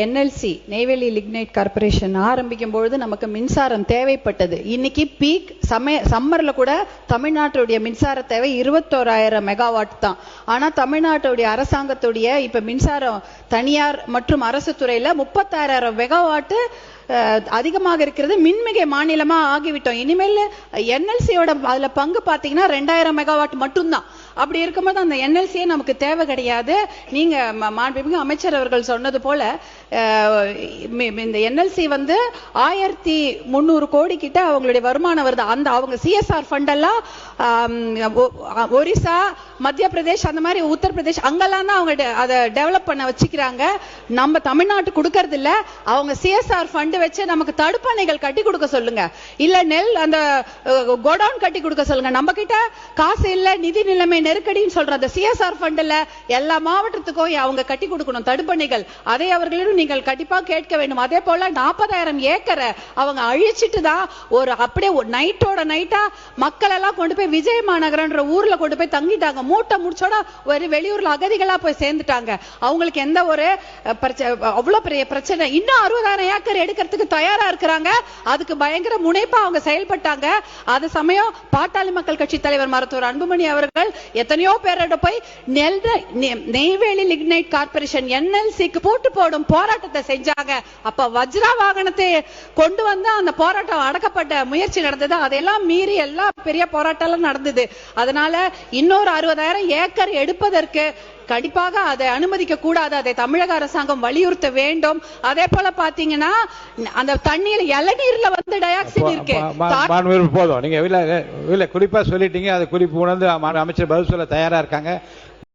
NLC Neyveli lignite corporation ஆரம்பிக்கும் பொழுது நமக்கு மின்சாரம் தேவைப்பட்டது. இன்னைக்கு பீக் சம்மர்ல கூட தமிழ்நாட்டுடைய மின்சார தேவை 21,000 மெகாவாட் தான். ஆனா தமிழ்நாட்டுடைய அரசாங்கத்துடைய இப்ப மின்சாரம் தனியார் மற்றும் அரசு துறையில 36,000 மெகாவாட் அதிகமாக இருக்கிறது. மின்மிகை மாநிலமா ஆகிவிட்டோம். இனிமேல் என்எல்சியோட அதுல பங்கு பாத்தீங்கன்னா 2,000 மெகாவாட் மட்டும்தான். அப்படி இருக்கும்போது அந்த என்எல்சியே நமக்கு தேவை கிடையாது. நீங்க மாண்புமிகு அமைச்சர் அவர்கள் சொன்னது போல இந்த என்எல்சி 1300 கோடி கிட்ட அவங்களுடைய வருமானம் வருது. அந்த அவங்க சிஎஸ்ஆர் ஃபண்ட் எல்லாம் ஒரிசா, மத்திய பிரதேஷ், அந்த மாதிரி உத்தரப்பிரதேஷ் அங்கெல்லாம் தான் அவங்க அதை டெவலப் பண்ண வச்சுக்கிறாங்க. நம்ம தமிழ்நாட்டு கொடுக்கறது இல்ல. அவங்க சிஎஸ்ஆர் ஃபண்ட் வச்சு நமக்கு தடுப்பணைகள் கட்டி கொடுக்க சொல்லுங்க, இல்ல நெல் அந்த கோடவுன் கட்டி கொடுக்க சொல்லுங்க. நம்ம கிட்ட காசு இல்ல, நிதி நிலைமை நெருக்கடின்னு சொல்ற அந்த சிஎஸ்ஆர் ஃபண்ட்ல எல்லா மாவட்டத்துக்கும் அவங்க கட்டி கொடுக்கணும் தடுப்பணைகள். அதை அவர்களிடம் நீங்கள் கண்டிப்பா கேட்க வேண்டும். அதே போல 40,000 ஏக்கரை அவங்க அழிச்சிட்டு தான் ஒரு அப்படியே நைட்டோட நைட்டா மக்கள் எல்லாம் கொண்டு போய் விஜய மாநகரன்ற ஊர்ல கொண்டு போய் தங்கிட்டாங்க. மூட்டை முடிச்சோட ஒரு வெளியூர்ல அகதிகளா போய் சேர்ந்துட்டாங்க. அவங்களுக்கு எந்த ஒரு அவ்வளவு பெரிய பிரச்சனை. இன்னும் 60,000 ஏக்கர் எடுக்கிறதுக்கு தயாரா இருக்கிறாங்க. அதுக்கு பயங்கர முனைப்பா அவங்க செயல்பட்டாங்க. அது சமயம் பாட்டாளி மக்கள் கட்சி தலைவர் மருத்துவர் அன்புமணி அவர்கள் எத்தனையோ பேரோட போய் நெய்வேலி லிக்னைட் கார்பரேஷன் என்எல்சிக்கு போட்டு போடும் போராட்டத்தை செஞ்சாங்க. அப்ப வஜ்ரா வாகனத்தை கொண்டு வந்து அந்த போராட்டம் அடக்கப்பட்ட முயற்சி நடந்தது. அதெல்லாம் மீறி எல்லா பெரிய போராட்டம் நடந்தது. அதனால இன்னொரு 60,000 ஏக்கர் எடுப்பதற்கு கண்டிப்பாக அதை அனுமதிக்க கூடாது. அதை தமிழக அரசாங்கம் வலியுறுத்த வேண்டும். அதே போல பாத்தீங்கன்னா அந்த தண்ணீர் இளநீர்ல டயாக்சைடு இருக்கு. போதும், நீங்க குறிப்பா சொல்லிட்டீங்க. அது குறிப்பு உணர்ந்து அமைச்சர் பதில் சொல்ல தயாரா இருக்காங்க.